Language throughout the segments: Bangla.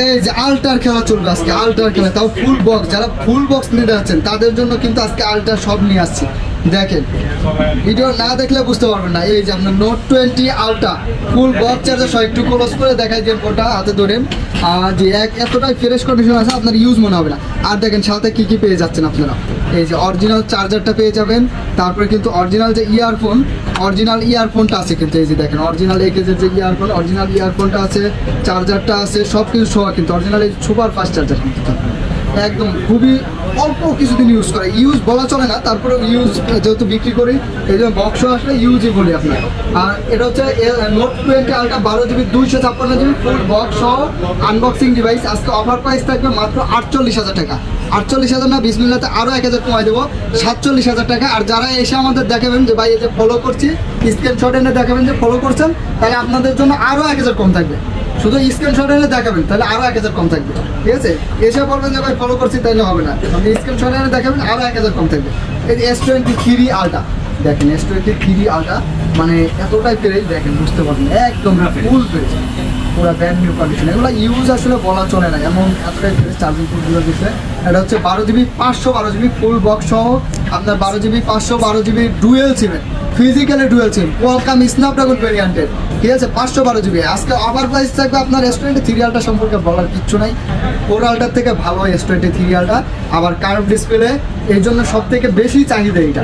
এই যে আল্টার খেলা চলবে আজকে, আল্টার খেলা, তাও ফুল বক্স। যারা ফুল বক্স নিতে যাচ্ছেন তাদের জন্য কিন্তু আজকে আল্টার সব নিয়ে আসছি। দেখেন, ভিডিও না দেখলে বুঝতে পারবেন না। এই যে আপনার note 20 ultra full box charger সহ, একটু ক্লোজ করে দেখাই যে ফোনটা হাতে ধরেন, আর যে এতটাই ফ্রেশ কন্ডিশন আছে আপনার ইউজ মনে হবে না। আর দেখেন সাথে কি কি পেয়ে যাচ্ছেন আপনারা, এই যে অরিজিনাল চার্জারটা পেয়ে যাবেন, তারপরে কিন্তু অরিজিনাল যে ইয়ারফোনটা আছে কিন্তু, এই যে দেখেন অরিজিনাল একেজের যে ইয়ারফোন, অরিজিনাল ইয়ারফোনটা আছে, চার্জারটা আছে, সব কিছু সহ কিন্তু অরিজিনাল এই সুপার ফাস্ট চার্জার কিন্তু একদম খুবই অল্প কিছুদিন ইউজ করে, ইউজ বলা চলে না, তারপরে ইউজ যেহেতু বিক্রি করি এই জন্য বক্স আসলে ইউজই বলি আপনার। আর এটা হচ্ছে note 20 ultra 12GB 256GB full box সহ আনবক্সিং ডিভাইস। আজকে অফার প্রাইস থাকবে মাত্র 48,000 টাকা। 48,000 না, বিসমিল্লাহতে আরও 1,000 কমাই দেবো, 47,000 টাকা। আর যারা এসে আমাদের দেখাবেন যে ভাই এই যে ফলো করছি, স্ক্রিনশট এনে দেখাবেন যে ফলো করছেন, তাহলে আপনাদের জন্য আরও 1,000 কম থাকবে। শুধু স্ক্রিনশট এনে দেখাবেন তাহলে আরও 1,000 কম থাকবে, ঠিক আছে? এসে বলবেন যে ভাই ফলো করছি তাহলে হবে না, আপনি স্ক্রিনশট এনে দেখাবেন আরও 1,000 কম থাকবে। এই যে S23 আল্ট্রা দেখেন, S23 আল্ট্রা মানে এতটাই ফ্রেশ, দেখেন বুঝতে পারবেন একদম ফুল ফ্রেশ, পুরো ব্র্যান্ড নিউ কন্ডিশন। এগুলো ইউজ আসলে বলা চলে না, এমন এতটাই ফ্রেশ চার্জিং পোর্টগুলো দিচ্ছে। এটা হচ্ছে 12GB 512GB ফুল বক্স সহ আপনার 12GB 512GB ডুয়েল সিমের, ফিজিক্যালি ডুয়েল সিম, ওয়েলকাম স্ন্যাপড্রাগন ভ্যারিয়েন্টের, ঠিক আছে? 512GB। আজকে অফার প্রাইস থাকবে আপনার S23 আল্ট্রা সম্পর্কে বলার কিচ্ছু নাই, 4 আল্ট্রার থেকে ভালো S23 আল্ট্রা, আবার কার্ভ ডিসপ্লে, এই জন্য সব থেকে বেশি চাহিদা এটা।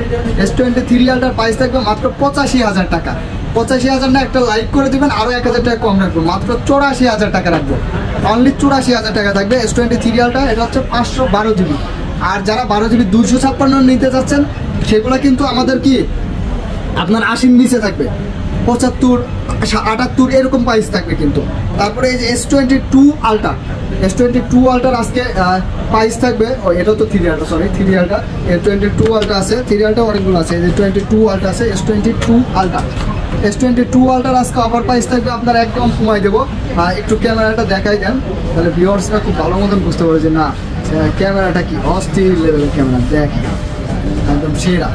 S23 আল্ট্রার প্রাইস থাকবে মাত্র 85,000 টাকা। 85,000 না, একটা লাইক করে দেবেন, আরও 1,000 টাকা কম রাখবো, মাত্র 84,000 টাকা রাখবো, অনলি 84,000 টাকা থাকবে S23 আল্ট্রা। এটা হচ্ছে 512GB। আর যারা 12GB 256 নিতে চাচ্ছেন সেগুলো কিন্তু আমাদের কি আপনার 80 নিচে থাকবে, 75, 78 এরকম প্রাইস থাকবে কিন্তু। তারপরে এই যে S22 আল্ট্রা, S22 আল্ট্রার আজকে প্রাইস থাকবে, এটা তো 3 ultra, sorry 3 ultra, S22 ultra আছে, 3 আল্ট্রা অনেকগুলো আছে, এই যে 22 আল্ট্রা আছে, S22 আল্ট্রা। S22 আল্ট্রার আজকে অফার প্রাইস থাকবে আপনার একদম কমাই দেবো। একটু ক্যামেরাটা দেখাই দেন, তাহলে ভিউয়ার্সরা খুব ভালো মতন বুঝতে পারবে যে না ক্যামেরাটা কি অস্থির লেভেলের ক্যামেরা, দেখেন একদম সেরা।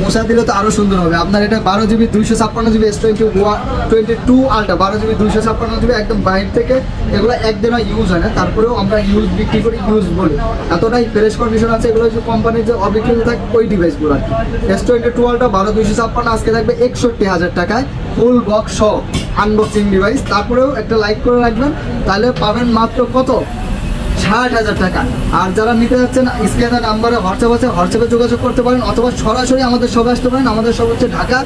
মশা দিলে তো আরও সুন্দর হবে আপনার। এটা 12GB 256GB S22 ultra, 12GB 256GB, একদম বাইরে থেকে এগুলো একদিনও ইউজ হয় না, তারপরেও আমরা ইউজ বিক্রি করি, ইউজ বলি, এতটাই ফ্রেশ কন্ডিশন আছে। এগুলো হচ্ছে কোম্পানির যে অবিক্রিত থাকে ওই ডিভাইসগুলো আর কি। S22 আল্ট্রা 12/256 আজকে থাকবে 61,000 টাকায় ফুল বক্স সহ আনবক্সিং ডিভাইস। তারপরেও একটা লাইক করে রাখবেন, তাহলে পাবেন মাত্র কত, 60,000 টাকা। আর যারা নিতে যাচ্ছেন স্ক্রিনের নাম্বারে হোয়াটসঅ্যাপ আছে, হোয়াটসঅ্যাপে যোগাযোগ করতে পারেন, অথবা সরাসরি আমাদের শপে আসতে পারেন। আমাদের শপ হচ্ছে Dhaka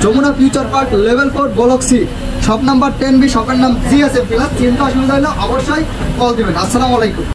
Jamuna future park level 4 block C, shop number 10B, শপের নাম GSM প্লাস। চিন্তা অসুবিধা হলে অবশ্যই কল দেবেন। আসসালামু আলাইকুম।